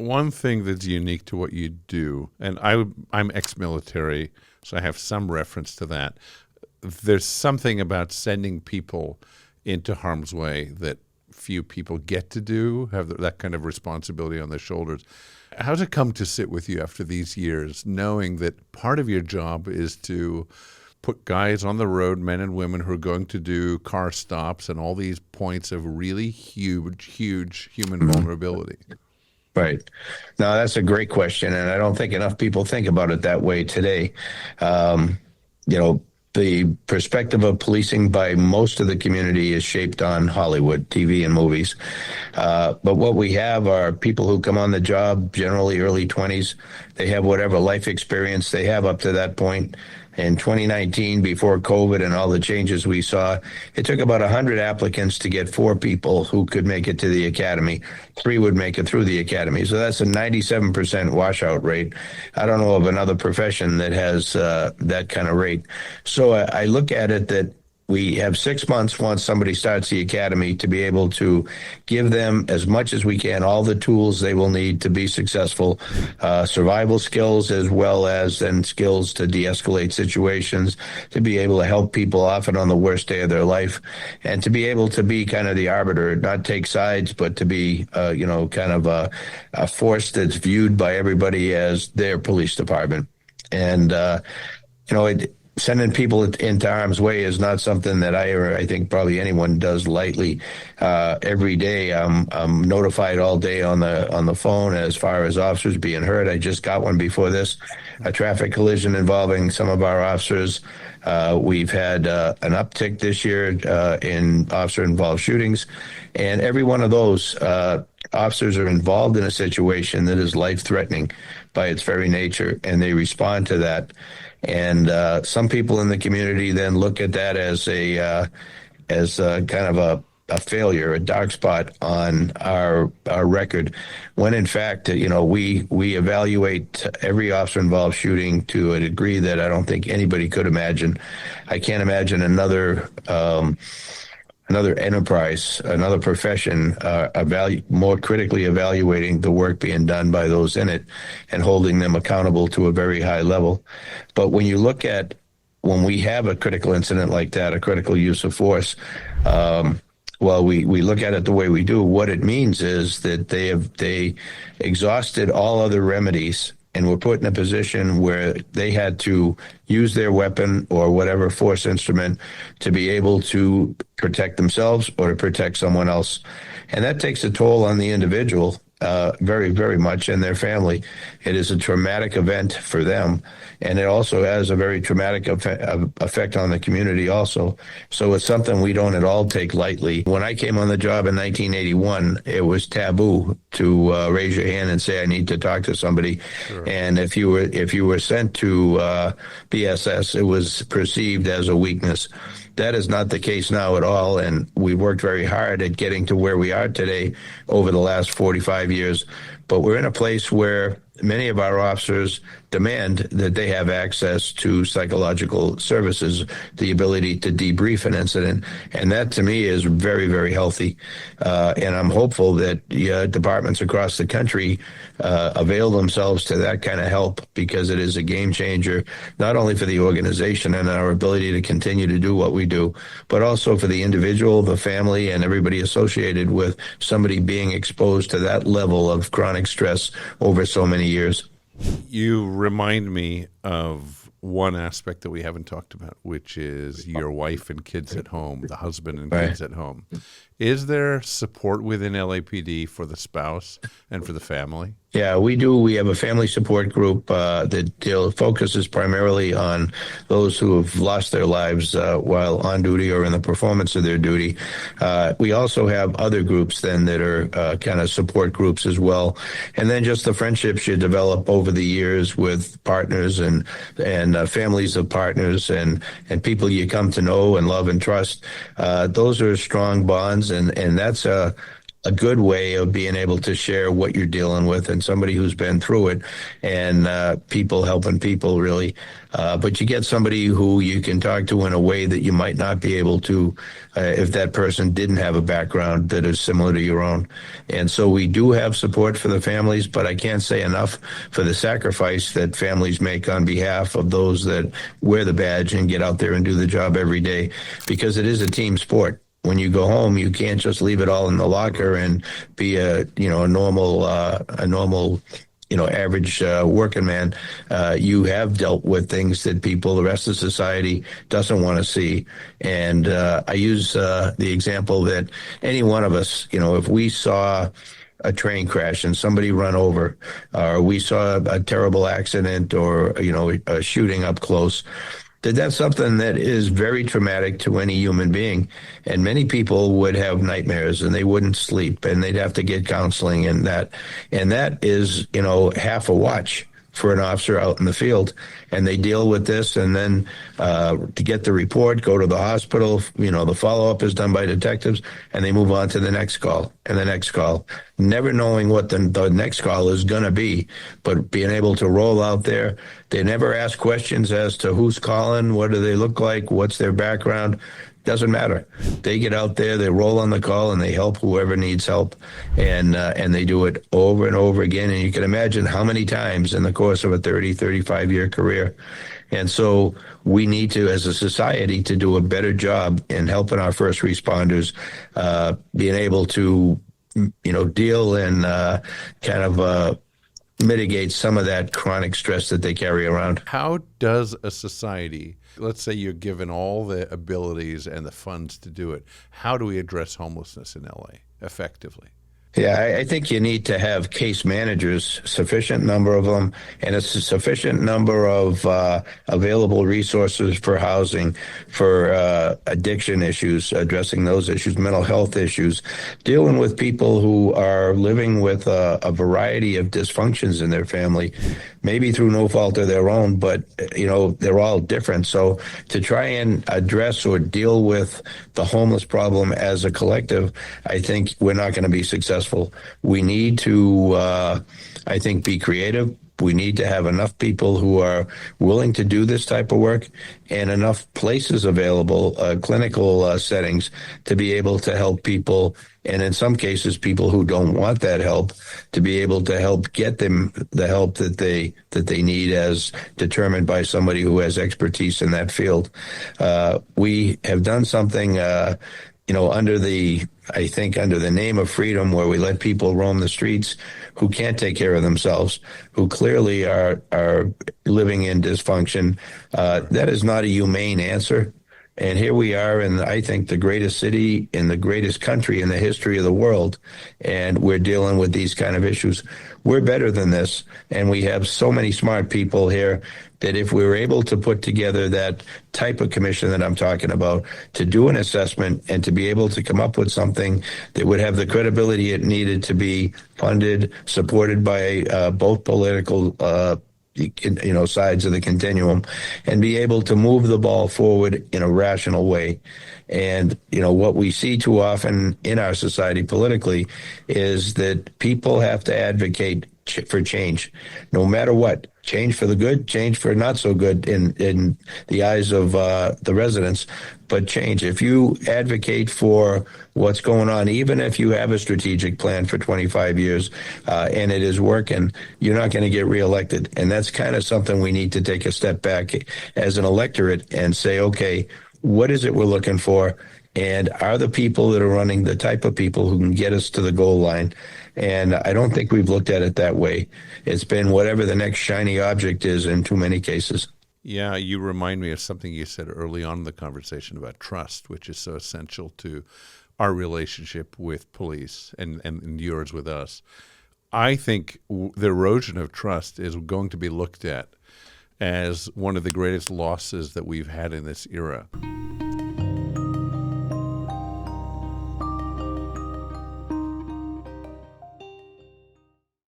One thing that's unique to what you do, and I'm ex-military, so I have some reference to that. There's something about sending people into harm's way that few people get to do, have that kind of responsibility on their shoulders. How's it come to sit with you after these years, knowing that part of your job is to put guys on the road, men and women who are going to do car stops and all these points of really huge human vulnerability? Right. Now, that's a great question, and I don't think enough people think about it that way today. Um, you know, the perspective of policing by most of the community is shaped on Hollywood, TV, and movies. But what we have are people who come on the job, generally early 20s. They have whatever life experience they have up to that point. In 2019, before COVID and all the changes we saw, it took about 100 applicants to get 4 people who could make it to the academy. 3 would make it through the academy. So that's a 97% washout rate. I don't know of another profession that has that kind of rate. So I look at it that we have 6 months once somebody starts the academy to be able to give them as much as we can, all the tools they will need to be successful, survival skills as well as then skills to de-escalate situations, to be able to help people often on the worst day of their life, and to be able to be kind of the arbiter, not take sides, but to be, kind of a force that's viewed by everybody as their police department. And, sending people into harm's way is not something that I think probably anyone does lightly. Every day, I'm notified all day on the phone as far as officers being hurt. I just got one before this, a traffic collision involving some of our officers. We've had an uptick this year in officer-involved shootings, and every one of those officers are involved in a situation that is life-threatening by its very nature, and they respond to that. And some people in the community then look at that as a kind of a failure, a dark spot on our record, when in fact, we evaluate every officer-involved shooting to a degree that I don't think anybody could imagine. I can't imagine another enterprise, another profession, more critically evaluating the work being done by those in it and holding them accountable to a very high level. But when you look at when we have a critical incident like that, a critical use of force, we look at it the way we do. What it means is that they exhausted all other remedies and were put in a position where they had to use their weapon or whatever force instrument to be able to protect themselves or to protect someone else. And that takes a toll on the individual, very, very much, and their family. It is a traumatic event for them, and it also has a very traumatic effect on the community also. So it's something we don't at all take lightly. When I came on the job in 1981, it was taboo to raise your hand and say, I need to talk to somebody. Sure. And if you were sent to BSS, it was perceived as a weakness. That is not the case now at all, and we worked very hard at getting to where we are today over the last 45 years. But we're in a place where many of our officers demand that they have access to psychological services, the ability to debrief an incident. And that, to me, is very, very healthy. And I'm hopeful that departments across the country avail themselves to that kind of help, because it is a game changer, not only for the organization and our ability to continue to do what we do, but also for the individual, the family, and everybody associated with somebody being exposed to that level of chronic stress over so many years. You remind me of one aspect that we haven't talked about, which is your wife and kids at home, the husband and kids at home. Is there support within LAPD for the spouse and for the family? Yeah, we do. We have a family support group that focuses primarily on those who have lost their lives while on duty or in the performance of their duty. We also have other groups then that are kind of support groups as well. And then just the friendships you develop over the years with partners and families of partners and people you come to know and love and trust. Those are strong bonds, and that's a good way of being able to share what you're dealing with, and somebody who's been through it, and people helping people really. But you get somebody who you can talk to in a way that you might not be able to if that person didn't have a background that is similar to your own. And so we do have support for the families, but I can't say enough for the sacrifice that families make on behalf of those that wear the badge and get out there and do the job every day, because it is a team sport. When you go home, you can't just leave it all in the locker and be a normal average working man. You have dealt with things that the rest of society doesn't want to see. And I use the example that any one of us, if we saw a train crash and somebody run over, or we saw a terrible accident, or a shooting up close, that's something that is very traumatic to any human being. And many people would have nightmares, and they wouldn't sleep, and they'd have to get counseling, and that is, half a watch for an officer out in the field. And they deal with this, and then to get the report, go to the hospital, the follow-up is done by detectives, and they move on to the next call and the next call, never knowing what the next call is going to be, but being able to roll out there. They never ask questions as to who's calling, what do they look like, what's their background. Doesn't matter. They get out there, they roll on the call, and they help whoever needs help, and they do it over and over again. And you can imagine how many times in the course of a 30, 35-year career. And so we need to, as a society, to do a better job in helping our first responders, being able to, deal and mitigate some of that chronic stress that they carry around. How does a society, let's say you're given all the abilities and the funds to do it, how do we address homelessness in LA effectively? Yeah, I think you need to have case managers, sufficient number of them, and a sufficient number of available resources for housing, for addiction issues, addressing those issues, mental health issues, dealing with people who are living with a variety of dysfunctions in their family, maybe through no fault of their own, but, they're all different. So to try and address or deal with the homeless problem as a collective, I think we're not going to be successful. We need to, I think, be creative. We need to have enough people who are willing to do this type of work, and enough places available, clinical settings, to be able to help people, and in some cases, people who don't want that help, to be able to help get them the help that they need, as determined by somebody who has expertise in that field. We have done something under the name of freedom, where we let people roam the streets who can't take care of themselves, who clearly are living in dysfunction. That is not a humane answer. And here we are in, I think, the greatest city in the greatest country in the history of the world, and we're dealing with these kind of issues. We're better than this, and we have so many smart people here that if we were able to put together that type of commission that I'm talking about, to do an assessment and to be able to come up with something that would have the credibility it needed to be funded, supported by both political sides of the continuum, and be able to move the ball forward in a rational way. And, what we see too often in our society politically is that people have to advocate for change, no matter what. Change for the good, change for not so good in the eyes of the residents, but change. If you advocate for what's going on, even if you have a strategic plan for 25 years and it is working, you're not going to get reelected. And that's kind of something we need to take a step back as an electorate and say, okay, what is it we're looking for? And are the people that are running the type of people who can get us to the goal line? And I don't think we've looked at it that way. It's been whatever the next shiny object is in too many cases. Yeah, you remind me of something you said early on in the conversation about trust, which is so essential to our relationship with police and yours with us. I think the erosion of trust is going to be looked at as one of the greatest losses that we've had in this era.